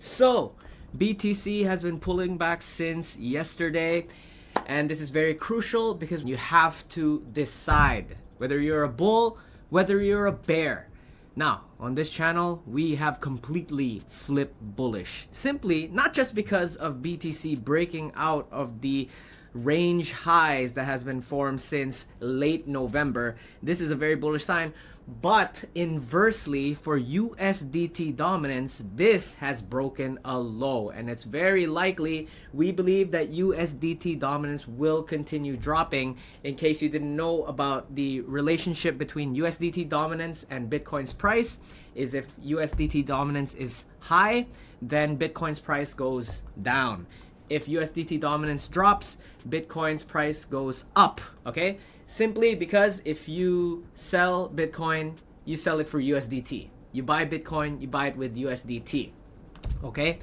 So, BTC has been pulling back since yesterday, and this is very crucial because you have to decide whether you're a bull, whether you're a bear. Now, on this channel, we have completely flipped bullish. Simply, not just because of BTC breaking out of the range highs that has been formed since late November. This is a very bullish sign. But inversely, for USDT dominance, this has broken a low. And it's very likely, we believe that USDT dominance will continue dropping. In case you didn't know about the relationship between USDT dominance and Bitcoin's price, is if USDT dominance is high, then Bitcoin's price goes down. If USDT dominance drops, Bitcoin's price goes up, okay? Simply because if you sell Bitcoin, you sell it for USDT. You buy Bitcoin, you buy it with USDT, okay?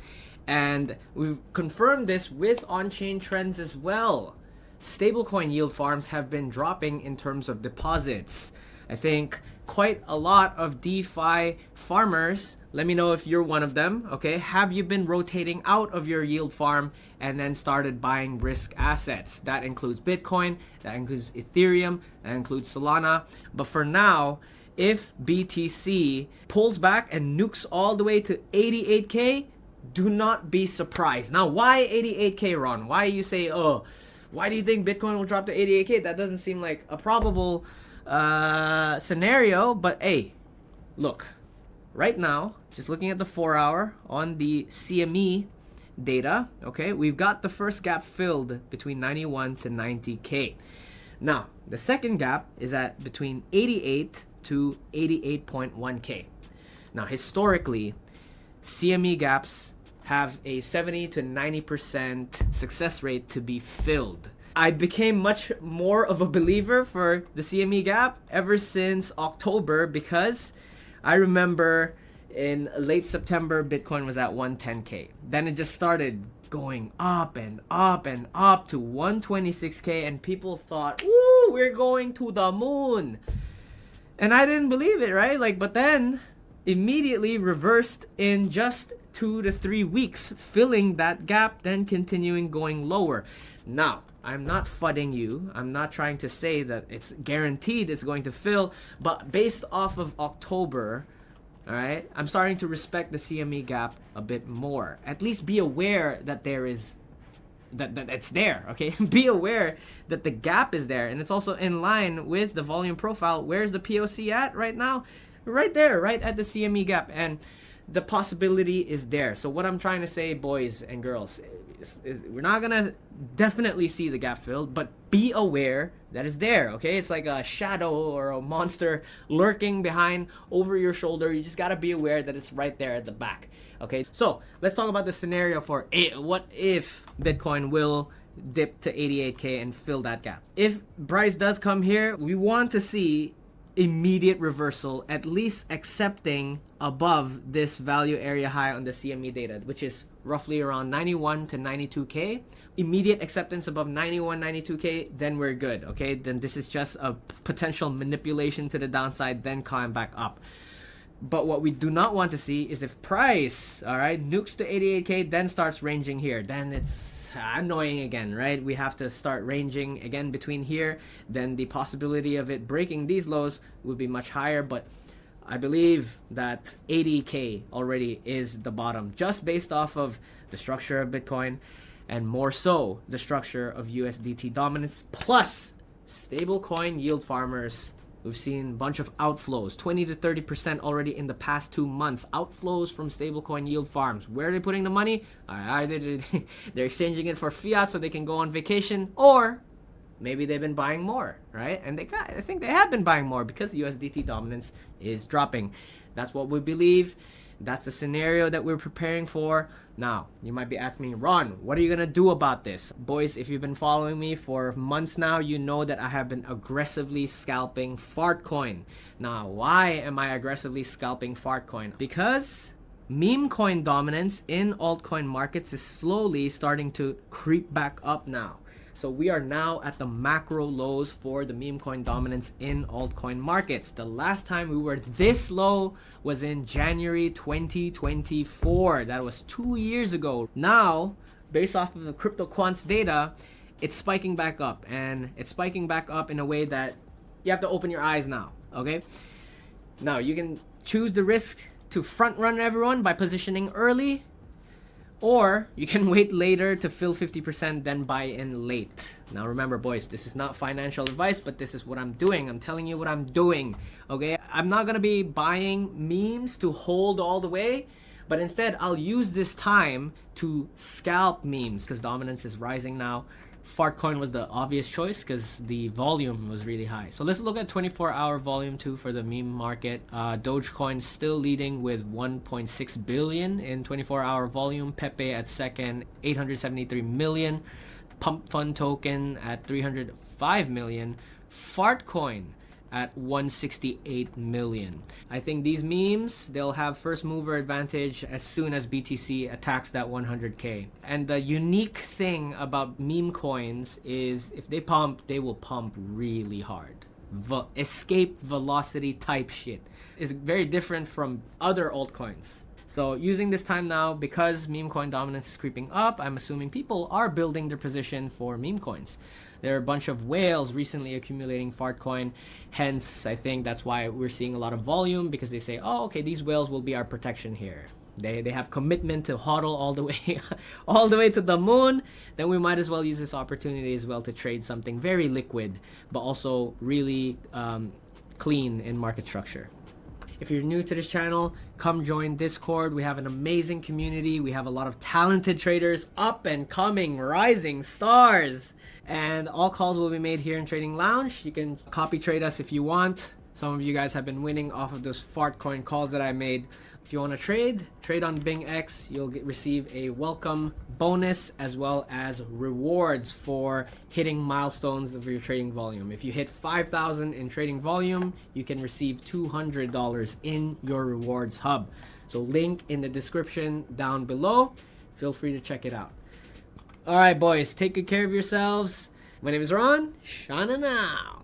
And we've confirmed this with on-chain trends as well. Stablecoin yield farms have been dropping in terms of deposits. I think quite a lot of DeFi farmers, let me know if you're one of them, okay? Have you been rotating out of your yield farm and then started buying risk assets? That includes Bitcoin, that includes Ethereum, that includes Solana. But for now, if BTC pulls back and nukes all the way to 88K, do not be surprised. Now, why 88K, Ron? Why you say, oh, why do you think Bitcoin will drop to 88K? That doesn't seem like a probable scenario, but hey, look, right now, just looking at the 4-hour on the CME data, okay, we've got the first gap filled between 91 to 90K. Now, the second gap is at between 88 to 88.1K. Now, historically, CME gaps have a 70 to 90% success rate to be filled. I became much more of a believer for the CME Gap ever since October, because I remember in late September, Bitcoin was at 110K. Then it just started going up and up and up to 126K, and people thought, "Ooh, we're going to the moon." And I didn't believe it, right? But then immediately reversed in just 2 to 3 weeks, filling that gap, then continuing going lower. Now, I'm not fudding you. I'm not trying to say that it's guaranteed it's going to fill, but based off of October, all right, I'm starting to respect the CME gap a bit more. At least be aware that there is that it's there, okay? Be aware that the gap is there, and it's also in line with the volume profile. Where's the POC at right now? Right there, right at the CME gap, and the possibility is there. So what I'm trying to say, boys and girls, is we're not gonna definitely see the gap filled, but be aware that it's there, okay? It's like a shadow or a monster lurking behind over your shoulder. You just gotta be aware that it's right there at the back, okay? So let's talk about the scenario for what if Bitcoin will dip to 88K and fill that gap. If price does come here, we want to see immediate reversal, at least accepting above this value area high on the CME data, which is roughly around 91 to 92K. Immediate acceptance above 91, 92K, then we're good, okay? Then this is just a potential manipulation to the downside, then climb back up. But what we do not want to see is if price, all right, nukes to 88K, then starts ranging here, then it's annoying again, right? We have to start ranging again between here. Then the possibility of it breaking these lows would be much higher. But I believe that 80K already is the bottom, just based off of the structure of Bitcoin, and more so the structure of USDT dominance, plus stablecoin yield farmers. We've seen a bunch of outflows, 20 to 30% already in the past 2 months. Outflows from stablecoin yield farms. Where are they putting the money? Either they're exchanging it for fiat so they can go on vacation, or maybe they've been buying more, right? And I think they have been buying more because USDT dominance is dropping. That's what we believe. That's the scenario that we're preparing for. Now, you might be asking me, Ron, what are you going to do about this? Boys, if you've been following me for months now, you know that I have been aggressively scalping Fartcoin. Now, why am I aggressively scalping Fartcoin? Because meme coin dominance in altcoin markets is slowly starting to creep back up now. So we are now at the macro lows for the meme coin dominance in altcoin markets. The last time we were this low was in January 2024. That was 2 years ago. Now, based off of the crypto quants data, it's spiking back up, and it's spiking back up in a way that you have to open your eyes now. Okay, now you can choose the risk to front run everyone by positioning early, or you can wait later to fill 50%, then buy in late. Now remember, boys, this is not financial advice, but this is what I'm doing. I'm telling you what I'm doing. Okay, I'm not gonna be buying memes to hold all the way, but instead I'll use this time to scalp memes because dominance is rising now. Fartcoin was the obvious choice because the volume was really high. So let's look at 24-hour volume too for the meme market. Dogecoin still leading with 1.6 billion in 24-hour volume. Pepe at second, 873 million. Pump Fund token at 305 million. Fartcoin at 168 million. I think these memes, they'll have first mover advantage as soon as BTC attacks that 100k. And the unique thing about meme coins is if they pump, they will pump really hard. Escape velocity type shit. It's very different from other altcoins. So using this time now, because meme coin dominance is creeping up, I'm assuming people are building their position for meme coins. There are a bunch of whales recently accumulating Fartcoin. Hence, I think that's why we're seeing a lot of volume, because they say, oh, okay, these whales will be our protection here. They have commitment to hodl all the way all the way to the moon. Then we might as well use this opportunity as well to trade something very liquid, but also really clean in market structure. If you're new to this channel, come join Discord. We have an amazing community. We have a lot of talented traders, up and coming, rising stars. And all calls will be made here in Trading Lounge. You can copy trade us if you want. Some of you guys have been winning off of those Fartcoin calls that I made. If you want to trade on BingX. You'll receive a welcome bonus as well as rewards for hitting milestones of your trading volume. If you hit 5,000 in trading volume, you can receive $200 in your rewards hub. So link in the description down below. Feel free to check it out. All right, boys, take good care of yourselves. My name is Ron. Shana now.